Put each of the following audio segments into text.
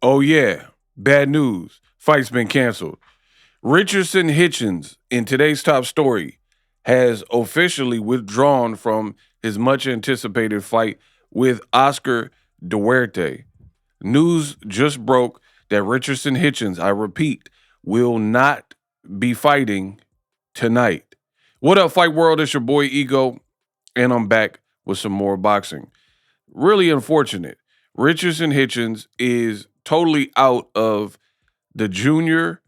Oh yeah, bad news. Fight's been canceled. Richardson Hitchins, in today's top story, has officially withdrawn from his much anticipated fight with Oscar Duarte. News just broke that Richardson Hitchins, I repeat, will not be fighting tonight. What up, Fight World? It's your boy Ego, and I'm back with some more boxing. Really unfortunate. Richardson Hitchins is totally out of the junior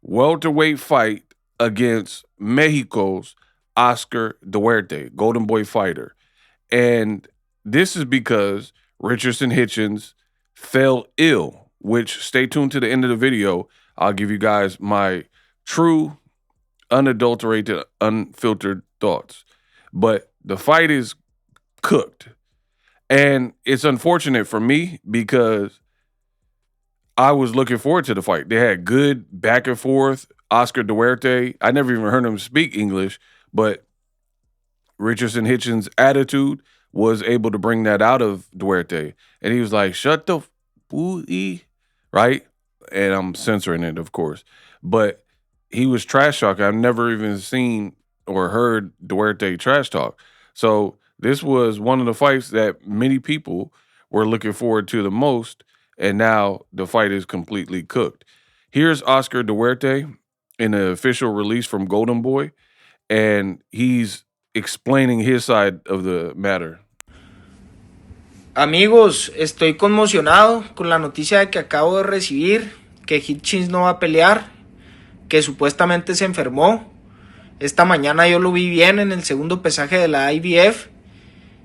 welterweight fight against Mexico's Oscar Duarte, Golden Boy fighter. And this is because Richardson Hitchins fell ill, which stay tuned to the end of the video. I'll give you guys my true, unadulterated, unfiltered thoughts. But the fight is cooked. And it's unfortunate for me because I was looking forward to the fight. They had good back and forth. Oscar Duarte, I never even heard him speak English, but Richardson Hitchens' attitude was able to bring that out of Duarte. And he was like, shut the booey, right? And I'm censoring it, of course. But he was trash talking. I've never even seen or heard Duarte trash talk. So this was one of the fights that many people were looking forward to the most. And now the fight is completely cooked. Here's Oscar Duarte in the official release from Golden Boy, and he's explaining his side of the matter. Amigos, estoy conmocionado con la noticia de que acabo de recibir que Hitchins no va a pelear, que supuestamente se enfermó. Esta mañana yo lo vi bien en el segundo pesaje de la IBF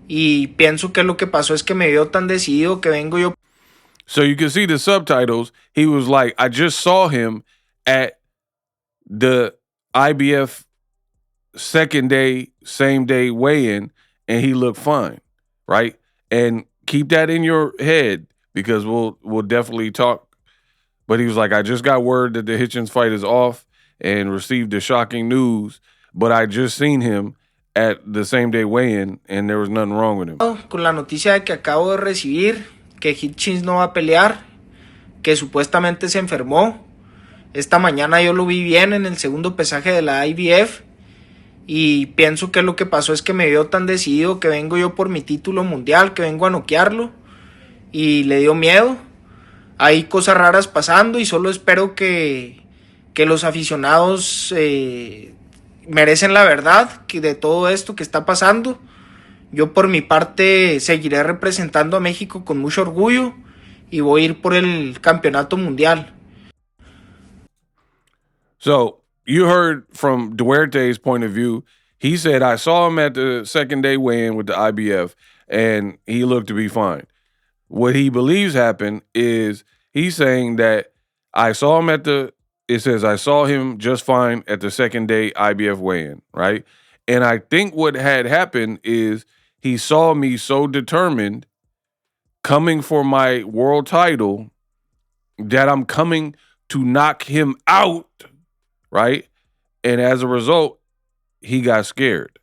y pienso que lo que pasó es que me vio tan decidido que vengo yo. So you can see the subtitles. He was like, I just saw him at the IBF second day, same day weigh-in, and he looked fine, right? And keep that in your head because we'll definitely talk. But he was like, I just got word that the Hitchens fight is off and received the shocking news, but I just seen him at the same day weigh-in and there was nothing wrong with him. Con la noticia de que acabo de recibir que Hitchins no va a pelear, que supuestamente se enfermó. Esta mañana yo lo vi bien en el segundo pesaje de la IBF y pienso que lo que pasó es que me vio tan decidido que vengo yo por mi título mundial, que vengo a noquearlo y le dio miedo. Hay cosas raras pasando y solo espero que los aficionados merecen la verdad que de todo esto que está pasando. Yo por mi parte seguiré representando a México con mucho orgullo y voy a ir por el campeonato mundial. So you heard from Duarte's point of view. He said, I saw him at the second day weigh-in with the IBF, and he looked to be fine. What he believes happened is he's saying that I saw him I saw him just fine at the second day IBF weigh-in, right? And I think what had happened is he saw me so determined coming for my world title that I'm coming to knock him out, right? And as a result, he got scared.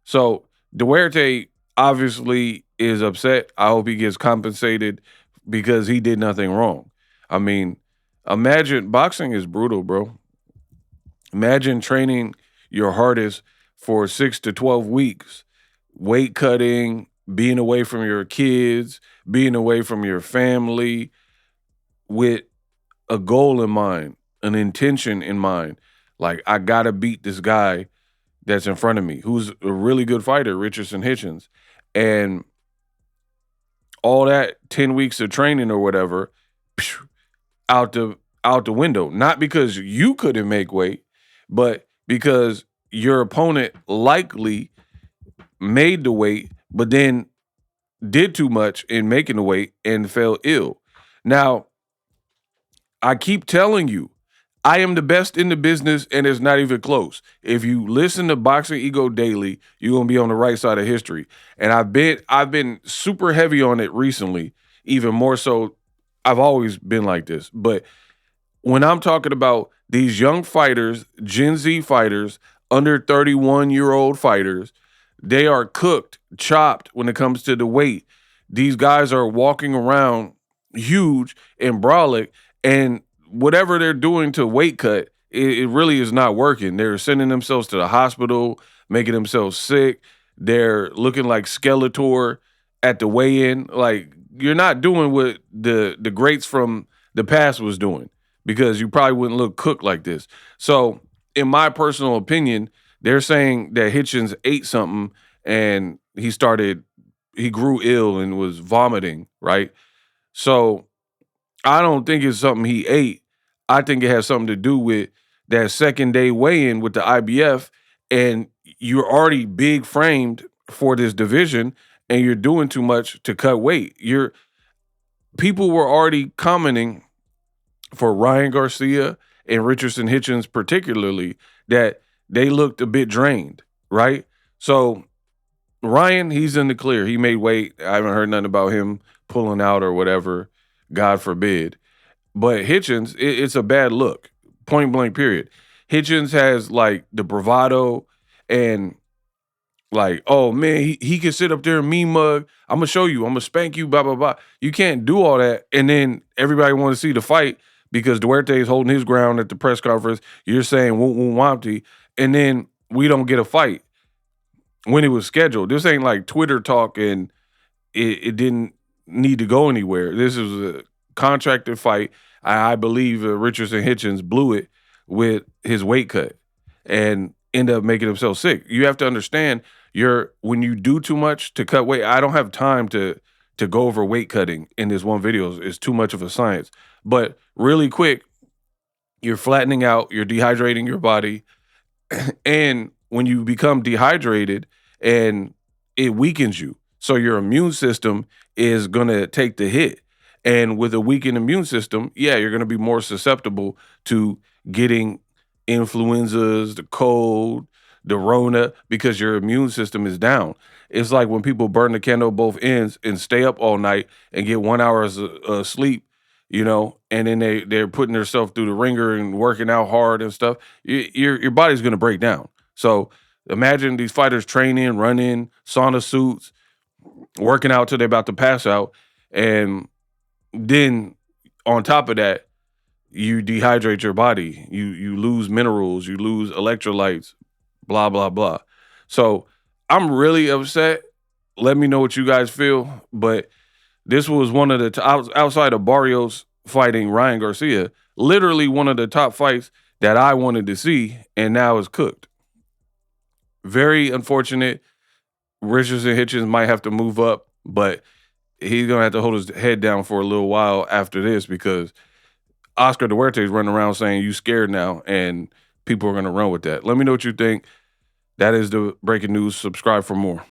So Duarte obviously is upset. I hope he gets compensated because he did nothing wrong. I mean, imagine boxing is brutal, bro. Imagine training your hardest for 6 to 12 weeks, weight cutting, being away from your kids, being away from your family with a goal in mind, an intention in mind. Like, I got to beat this guy that's in front of me, who's a really good fighter, Richardson Hitchins. And all that 10 weeks of training or whatever, out the window. Not because you couldn't make weight, but because your opponent likely made the weight, but then did too much in making the weight and fell ill. Now, I keep telling you, I am the best in the business, and it's not even close. If you listen to Boxing Ego Daily, you're gonna be on the right side of history. And I've been super heavy on it recently, even more so. I've always been like this. But when I'm talking about these young fighters, Gen Z fighters, under 31-year-old fighters, they are cooked, chopped when it comes to the weight. These guys are walking around huge and brolic, and whatever they're doing to weight cut, it really is not working. They're sending themselves to the hospital, making themselves sick. They're looking like Skeletor at the weigh-in. Like, you're not doing what the greats from the past was doing, because you probably wouldn't look cooked like this. So, in my personal opinion, they're saying that Hitchins ate something and he grew ill and was vomiting, right? So I don't think it's something he ate. I think it has something to do with that second day weigh-in with the IBF, and you're already big framed for this division, and you're doing too much to cut weight. People were already commenting for Ryan Garcia and Richardson Hitchins particularly that they looked a bit drained, right? So Ryan, he's in the clear. He made weight. I haven't heard nothing about him pulling out or whatever. God forbid. But Hitchins, it's a bad look. Point blank, period. Hitchins has like the bravado and like, oh man, he can sit up there and mean mug. I'm gonna show you. I'm gonna spank you. Blah blah blah. You can't do all that, and then everybody want to see the fight because Duarte is holding his ground at the press conference. You're saying woo woo wampty, and then we don't get a fight when it was scheduled. This ain't like Twitter talk, and it didn't need to go anywhere. This is a contracted fight. I believe Richardson Hitchins blew it with his weight cut and end up making himself sick. You have to understand, when you do too much to cut weight. I don't have time to go over weight cutting in this one video. It's too much of a science. But really quick, you're flattening out, you're dehydrating your body, and when you become dehydrated, and it weakens you. So your immune system is going to take the hit. And with a weakened immune system, yeah, you're going to be more susceptible to getting influenzas, the cold, the Rona, because your immune system is down. It's like when people burn the candle at both ends and stay up all night and get 1 hour of sleep, and then they're putting themselves through the ringer and working out hard and stuff. Your body's going to break down. So imagine these fighters training, running, sauna suits, working out till they're about to pass out, and then on top of that, you dehydrate your body. You lose minerals, you lose electrolytes, blah blah blah. So I'm really upset. Let me know what you guys feel. But this was one of the outside of Barrios fighting Ryan Garcia, literally one of the top fights that I wanted to see, and now it's cooked. Very unfortunate. Richardson Hitchins might have to move up, but he's gonna have to hold his head down for a little while after this, because Oscar Duarte is running around saying you scared now, and people are gonna run with that. Let me know what you think. That is the breaking news. Subscribe for more.